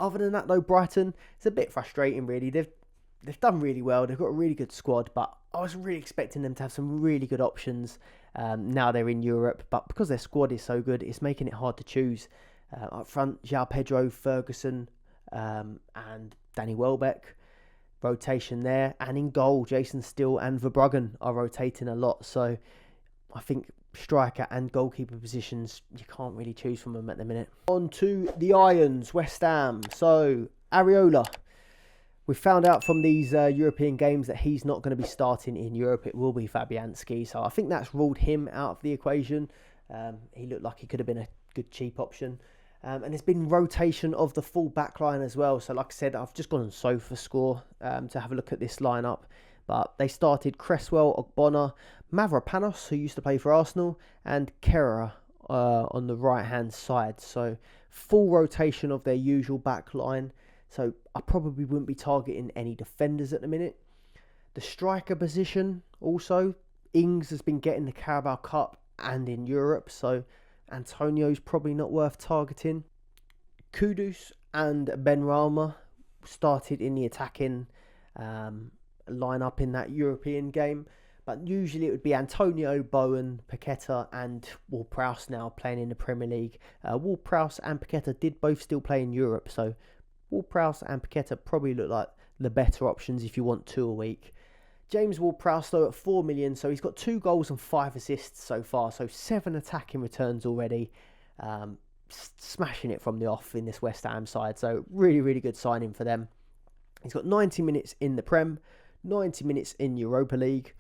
Other than that, though, Brighton, it's a bit frustrating, really. They've done really well. They've got a really good squad, but I was really expecting them to have some really good options. Now they're in Europe, but because their squad is so good, it's making it hard to choose. Up front, João Pedro, Ferguson, and Danny Welbeck. Rotation there. And in goal, Jason Steele and Verbruggen are rotating a lot. So I think striker and goalkeeper positions, you can't really choose from them at the minute. On to the Irons, West Ham. So Areola. We found out from these European games that he's not going to be starting in Europe. It will be Fabianski. So I think that's ruled him out of the equation. He looked like he could have been a good cheap option. And there's been rotation of the full back line as well. So like I said, I've just gone on SofaScore to have a look at this lineup. But they started Cresswell, Ogbonna, Mavropanos, who used to play for Arsenal, and Kerrer on the right-hand side. So full rotation of their usual back line. So I probably wouldn't be targeting any defenders at the minute. The striker position also, Ings has been getting the Carabao Cup and in Europe. So Antonio's probably not worth targeting. Kudus and Benrahma started in the attacking lineup in that European game. But usually it would be Antonio, Bowen, Paqueta and Ward-Prowse now playing in the Premier League. Ward-Prowse and Paqueta did both still play in Europe. So Ward-Prowse and Paqueta probably look like the better options if you want 2 a week. James Ward-Prowse though at 4 million, so he's got 2 goals and 5 assists so far, so 7 attacking returns already. Smashing it from the off in this West Ham side, so really, really good signing for them. He's got 90 minutes in the Prem, 90 minutes in Europa League,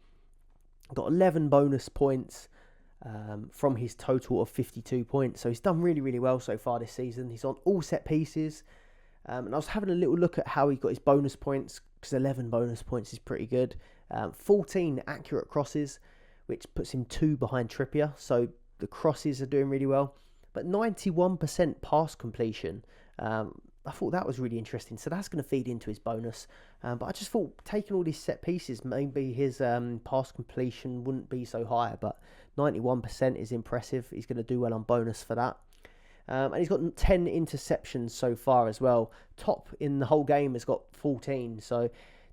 got 11 bonus points from his total of 52 points, so he's done really, really well so far this season. He's on all set pieces. And I was having a little look at how he got his bonus points, because 11 bonus points is pretty good. 14 accurate crosses, which puts him 2 behind Trippier. So The crosses are doing really well. But 91% pass completion. I thought that was really interesting. So that's going to feed into his bonus. But I just thought taking all these set pieces, maybe his pass completion wouldn't be so high. But 91% is impressive. He's going to do well on bonus for that. And he's got 10 interceptions so far as well. Top in the whole game has got 14. So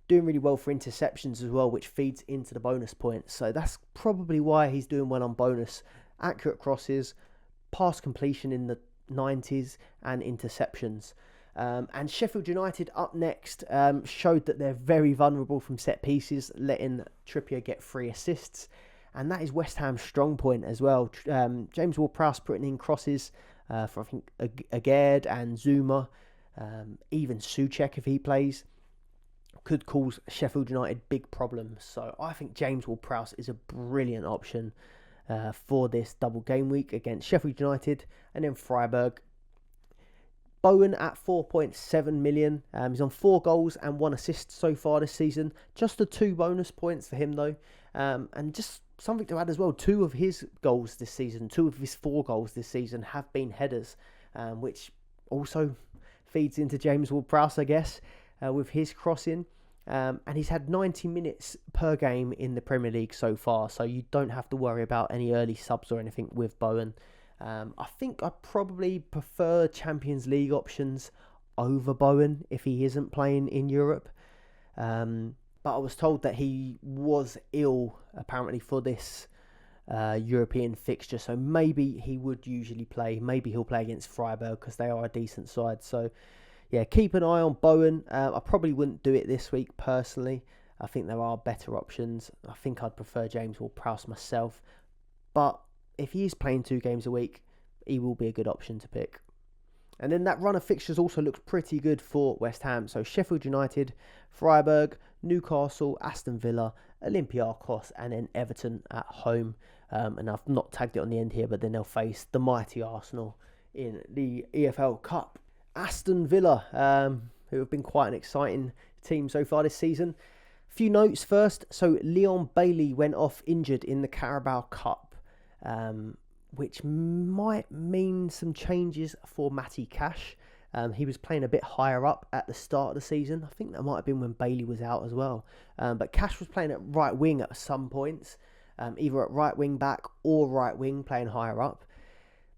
doing really well for interceptions as well, which feeds into the bonus points. So that's probably why he's doing well on bonus. Accurate crosses, pass completion in the 90s, and interceptions. And Sheffield United up next showed that they're very vulnerable from set pieces, letting Trippier get 3 assists. And that is West Ham's strong point as well. James Ward-Prowse putting in crosses for, I think, Agard and Zuma, even Souček if he plays, could cause Sheffield United big problems. So I think James Ward-Prowse is a brilliant option for this double game week against Sheffield United and then Freiburg. Bowen at 4.7 million. He's on 4 goals and 1 assist so far this season. Just the 2 bonus points for him though. And just something to add as well, 2 of his goals this season, 2 of his 4 goals this season have been headers, which also feeds into James Ward-Prowse, I guess, with his crossing. And he's had 90 minutes per game in the Premier League so far, so you don't have to worry about any early subs or anything with Bowen. I think I probably prefer Champions League options over Bowen if he isn't playing in Europe. But I was told that he was ill apparently for this European fixture, so maybe he would usually play. Maybe he'll play against Freiburg because they are a decent side. So yeah, keep an eye on Bowen. I probably wouldn't do it this week personally. I think there are better options. I think I'd prefer James Ward-Prowse myself. But if he is playing 2 games a week, he will be a good option to pick. And then that run of fixtures also looks pretty good for West Ham. So Sheffield United, Freiburg, Newcastle, Aston Villa, Olympiacos, and then Everton at home. And I've not tagged it on the end here, but then they'll face the mighty Arsenal in the EFL Cup. Aston Villa, who have been quite an exciting team so far this season. A few notes first. So Leon Bailey went off injured in the Carabao Cup, which might mean some changes for Matty Cash. He was playing a bit higher up at the start of the season. I think that might have been when Bailey was out as well. But Cash was playing at right wing at some points, either at right wing back or right wing, playing higher up.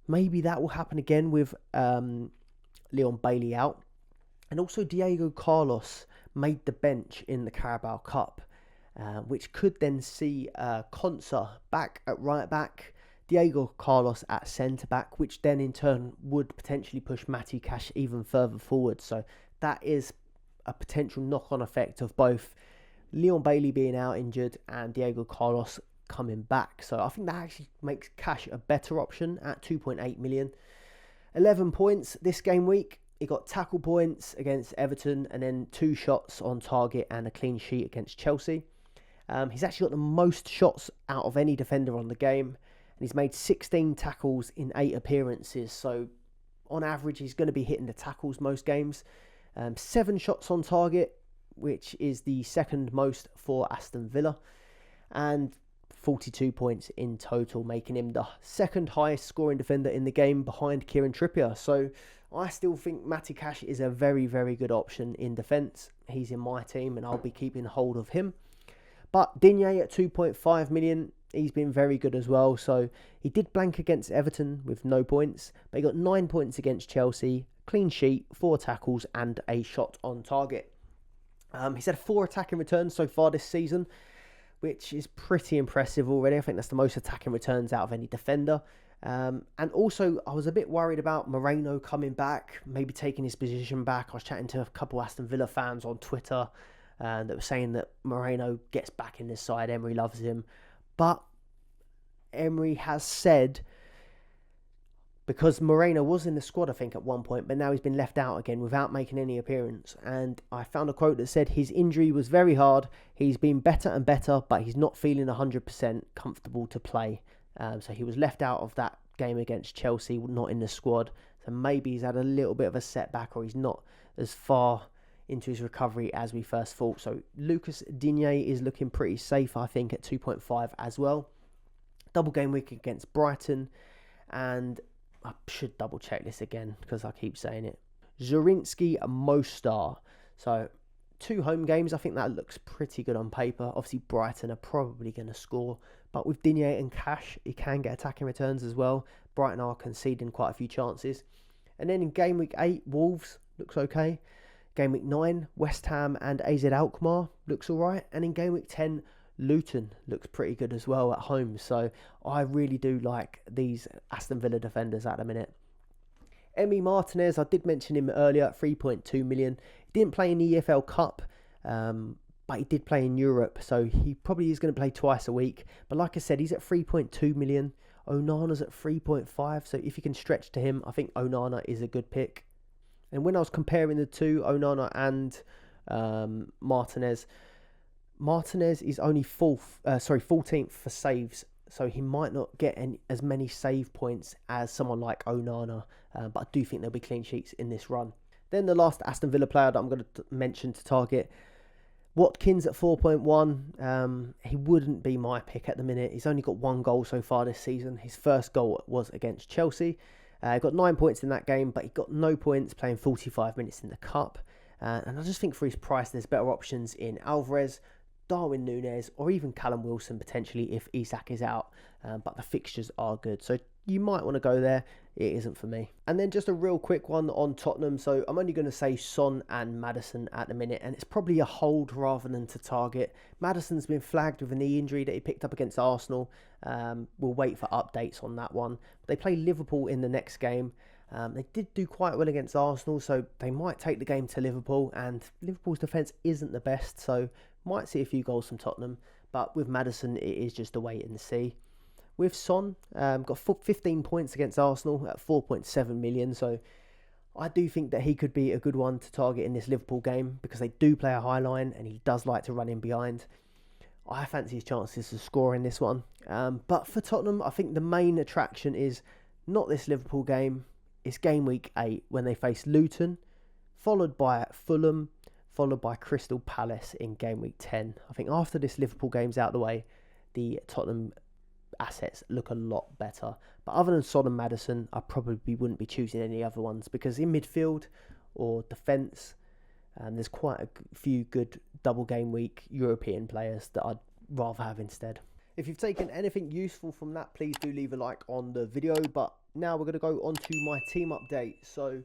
Maybe that will happen again with Leon Bailey out. And also Diego Carlos made the bench in the Carabao Cup, which could then see Konsa back at right back, Diego Carlos at centre back, which then in turn would potentially push Matty Cash even further forward. So that is a potential knock-on effect of both Leon Bailey being out injured and Diego Carlos coming back. So I think that actually makes Cash a better option at 2.8 million. 11 points this game week. He got tackle points against Everton and then 2 shots on target and a clean sheet against Chelsea. He's actually got the most shots out of any defender on the game. And he's made 16 tackles in 8 appearances. So on average, he's going to be hitting the tackles most games. 7 shots on target, which is the second most for Aston Villa. And 42 points in total, making him the second highest scoring defender in the game behind Kieran Trippier. So I still think Matty Cash is a very, very good option in defence. He's in my team and I'll be keeping hold of him. But Digne at 2.5 million, he's been very good as well. So he did blank against Everton with no points, but he got 9 points against Chelsea, clean sheet, 4 tackles and a shot on target. He's had 4 attacking returns so far this season, which is pretty impressive already. I think that's the most attacking returns out of any defender. And also, I was a bit worried about Moreno coming back, maybe taking his position back. I was chatting to a couple Aston Villa fans on Twitter that were saying that Moreno gets back in this side. Emery loves him. But Emery has said, because Moreno was in the squad, I think, at one point, but now he's been left out again without making any appearance. And I found a quote that said his injury was very hard. He's been better and better, but he's not feeling 100% comfortable to play. So he was left out of that game against Chelsea, not in the squad. So maybe he's had a little bit of a setback, or he's not as far into his recovery as we first thought. So Lucas Digne is looking pretty safe, I think, at 2.5 as well. Double game week against Brighton, and I should double check this again because I keep saying it. Zurinsky and Mostar. So 2 home games. I think that looks pretty good on paper. Obviously, Brighton are probably going to score, but with Digne and Cash, he can get attacking returns as well. Brighton are conceding quite a few chances. And then in game week 8, Wolves looks okay. Game week 9, West Ham and AZ Alkmaar looks alright. And in game week 10, Luton looks pretty good as well at home. So I really do like these Aston Villa defenders at the minute. Emi Martinez, I did mention him earlier at 3.2 million. He didn't play in the EFL Cup, but he did play in Europe, so he probably is going to play twice a week. But like I said, he's at 3.2 million. Onana's at 3.5, so if you can stretch to him, I think Onana is a good pick. And when I was comparing the two, Onana and Martinez is only 14th for saves, so he might not get as many save points as someone like Onana, but I do think there'll be clean sheets in this run. Then the last Aston Villa player that I'm going to mention to target, Watkins at 4.1. He wouldn't be my pick at the minute. He's only got 1 goal so far this season. His first goal was against Chelsea. He got 9 points in that game, but he got no points playing 45 minutes in the Cup. And I just think for his price, there's better options in Alvarez, Darwin Núñez, or even Callum Wilson potentially if Isak is out. But the fixtures are good, so you might want to go there. It isn't for me. And then just a real quick one on Tottenham. So I'm only going to say Son and Maddison at the minute, and it's probably a hold rather than to target. Maddison's been flagged with a knee injury that he picked up against Arsenal. We'll wait for updates on that one. They play Liverpool in the next game. They did do quite well against Arsenal, so they might take the game to Liverpool, and Liverpool's defence isn't the best, so might see a few goals from Tottenham. But with Maddison, it is just a wait and see. With Son, got 15 points against Arsenal at 4.7 million, so I do think that he could be a good one to target in this Liverpool game because they do play a high line and he does like to run in behind. I fancy his chances to score in this one. But for Tottenham, I think the main attraction is not this Liverpool game. It's game week 8 when they face Luton, followed by Fulham, followed by Crystal Palace in game week 10. I think after this Liverpool game's out of the way, the Tottenham assets look a lot better. But other than Son and Maddison, I probably wouldn't be choosing any other ones because in midfield or defence, there's quite a few good double game week European players that I'd rather have instead. If you've taken anything useful from that, please do leave a like on the video. But now we're going to go on to my team update. So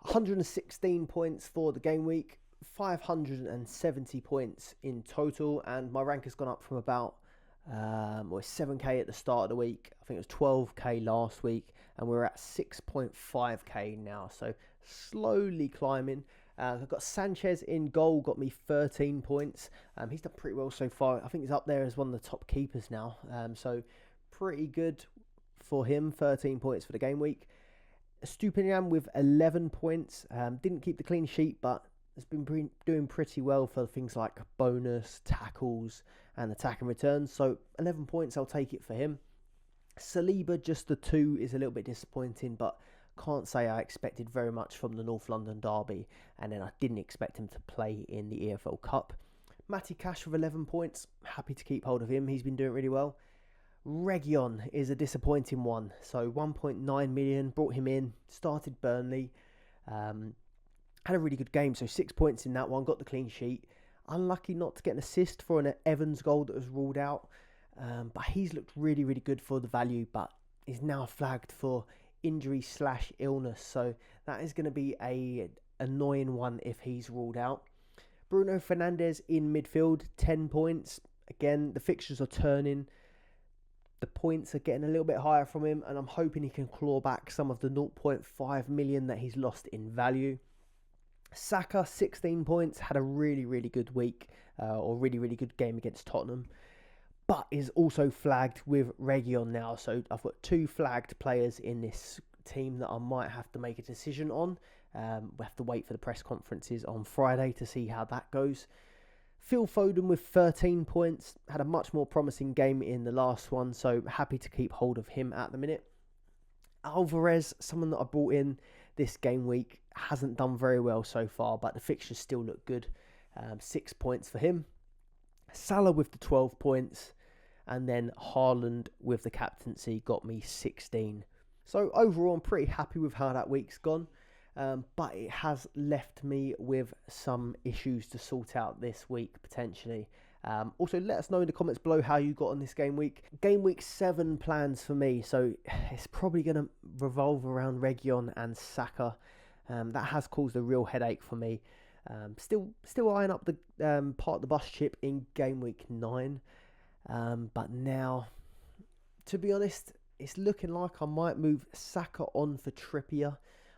116 points for the game week, 570 points in total, and my rank has gone up from about 7k at the start of the week. I think it was 12k last week, and we're at 6.5k now, so slowly climbing. I've got Sanchez in goal, got me 13 points. He's done pretty well so far. I think he's up there as one of the top keepers now, so pretty good for him. 13 points for the game week. Stupinian with 11 points. Didn't keep the clean sheet, but has been doing pretty well for things like bonus, tackles, and attacking returns. So 11 points, I'll take it for him. Saliba, just the 2 is a little bit disappointing, but can't say I expected very much from the North London derby, and then I didn't expect him to play in the EFL Cup. Matty Cash with 11 points, happy to keep hold of him. He's been doing really well. Region is a disappointing one. So 1.9 million, brought him in, started Burnley. Had a really good game, so 6 points in that one, got the clean sheet. Unlucky not to get an assist for an Evans goal that was ruled out. But he's looked really, really good for the value, but is now flagged for injury/illness. So that is going to be a annoying one if he's ruled out. Bruno Fernandes in midfield, 10 points. Again, the fixtures are turning. The points are getting a little bit higher from him, and I'm hoping he can claw back some of the 0.5 million that he's lost in value. Saka, 16 points, had a really, really good week, or really, really good game against Tottenham, but is also flagged with Region now. So I've got 2 flagged players in this team that I might have to make a decision on. We have to wait for the press conferences on Friday to see how that goes. Phil Foden with 13 points, had a much more promising game in the last one, so happy to keep hold of him at the minute. Alvarez, someone that I brought in this game week, hasn't done very well so far, but the fixtures still look good. 6 points for him. Salah with the 12 points. and then Haaland with the captaincy got me 16. So overall, I'm pretty happy with how that week's gone, but it has left me with some issues to sort out this week potentially. Also, let us know in the comments below how you got on this game week. Game week 7 plans for me, so it's probably going to revolve around Reguilon and Saka. That has caused a real headache for me. Still eyeing up the part of the bus chip in game week 9, but now, to be honest, it's looking like I might move Saka on for Trippier.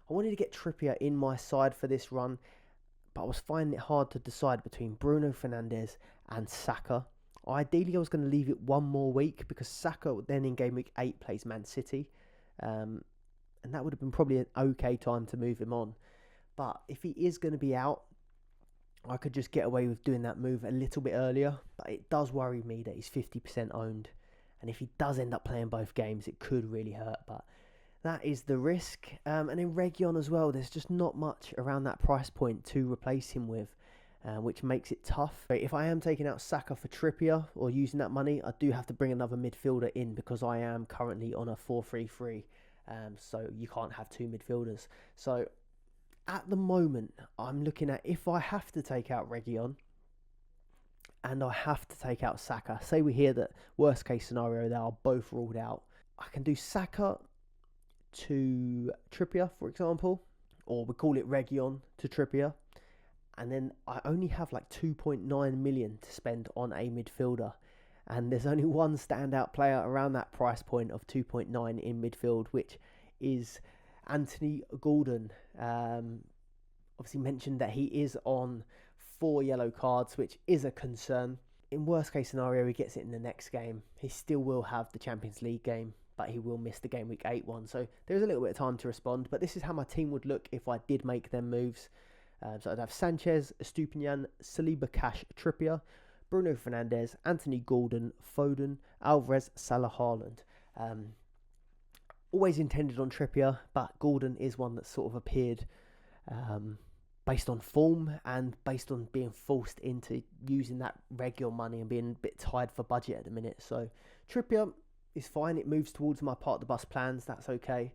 I wanted to get Trippier in my side for this run, but I was finding it hard to decide between Bruno Fernandes and Saka. Ideally, I was going to leave it one more week because Saka then in game week 8 plays Man City, and that would have been probably an okay time to move him on. But if he is going to be out, I could just get away with doing that move a little bit earlier. But it does worry me that he's 50% owned, and if he does end up playing both games, it could really hurt. But that is the risk. And in Reguilon as well, there's just not much around that price point to replace him with, which makes it tough. But if I am taking out Saka for Trippier or using that money, I do have to bring another midfielder in because I am currently on a 4-3-3. So you can't have two midfielders. So at the moment, I'm looking at if I have to take out Reguilon and I have to take out Saka. Say we hear that worst case scenario, they are both ruled out. I can do Saka to Trippier, for example, or we call it Reguilon to Trippier, and then I only have like 2.9 million to spend on a midfielder, and there's only one standout player around that price point of 2.9 in midfield, which is Anthony Gordon. Obviously mentioned that he is on 4 yellow cards, which is a concern. In worst case scenario, he gets it in the next game. He still will have the Champions League game, but he will miss the game week 8 one. So there's a little bit of time to respond. But this is how my team would look if I did make them moves. So I'd have Sanchez, Estupinian, Saliba, Cash, Trippier, Bruno Fernandes, Anthony Gordon, Foden, Alvarez, Salah, Haaland. Always intended on Trippier, but Gordon is one that sort of appeared based on form and based on being forced into using that regular money and being a bit tied for budget at the minute. So Trippier is fine. It moves towards my part of the bus plans. That's okay.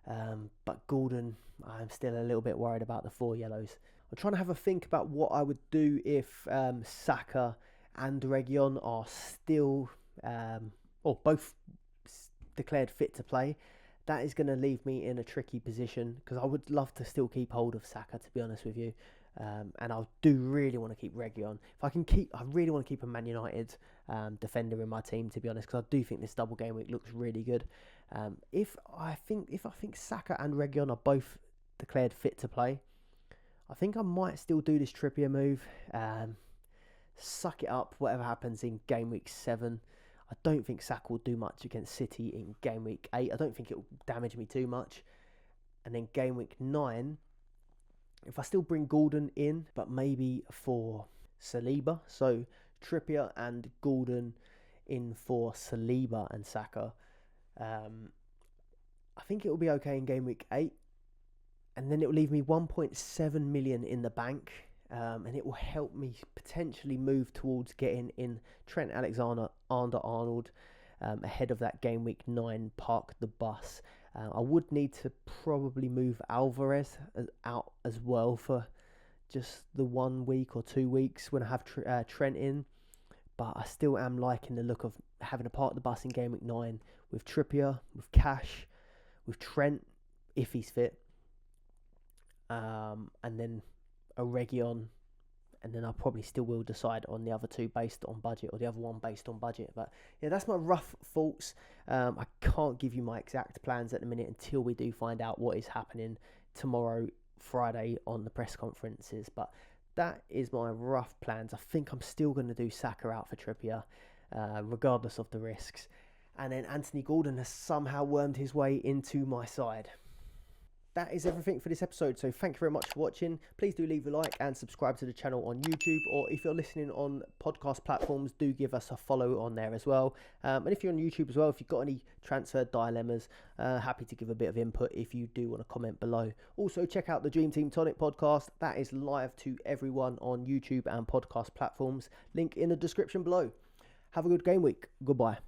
But Gordon, I'm still a little bit worried about the 4 yellows. I'm trying to have a think about what I would do if Saka and Reguilon are still, or both declared fit to play. That is going to leave me in a tricky position because I would love to still keep hold of Saka, to be honest with you. And I do really want to keep Reguilon. If I can I really want to keep a Man United defender in my team, to be honest, because I do think this double game week looks really good. If I think Saka and Reguilon are both declared fit to play, I think I might still do this Trippier move. Suck it up, whatever happens in game week 7. I don't think Saka will do much against City in game week 8. I don't think it will damage me too much. And then game week 9, if I still bring Gordon in, but maybe for Saliba. So Trippier and Gordon in for Saliba and Saka. I think it will be okay in game week 8. And then it will leave me 1.7 million in the bank. And it will help me potentially move towards getting in Trent Alexander-Arnold ahead of that game week 9 park the bus. I would need to probably move Alvarez out as well for just the 1 week or 2 weeks when I have Trent in. But I still am liking the look of having a part of the bus in game week 9 with Trippier, with Cash, with Trent if he's fit, and then a Reguilon, and then I probably still will decide on the other 2 based on budget, or the other one based on budget. But yeah, that's my rough thoughts. I can't give you my exact plans at the minute until we do find out what is happening tomorrow, Friday, on the press conferences. But that is my rough plans. I think I'm still going to do Saka out for Trippier, regardless of the risks. And then Anthony Gordon has somehow wormed his way into my side. That is everything for this episode, so thank you very much for watching. Please do leave a like and subscribe to the channel on YouTube, or if you're listening on podcast platforms, do give us a follow on there as well. And if you're on YouTube as well, if you've got any transfer dilemmas, happy to give a bit of input if you do want to comment below. Also, check out the Dream Team Tonic podcast. That is live to everyone on YouTube and podcast platforms. Link in the description below. Have a good game week. Goodbye.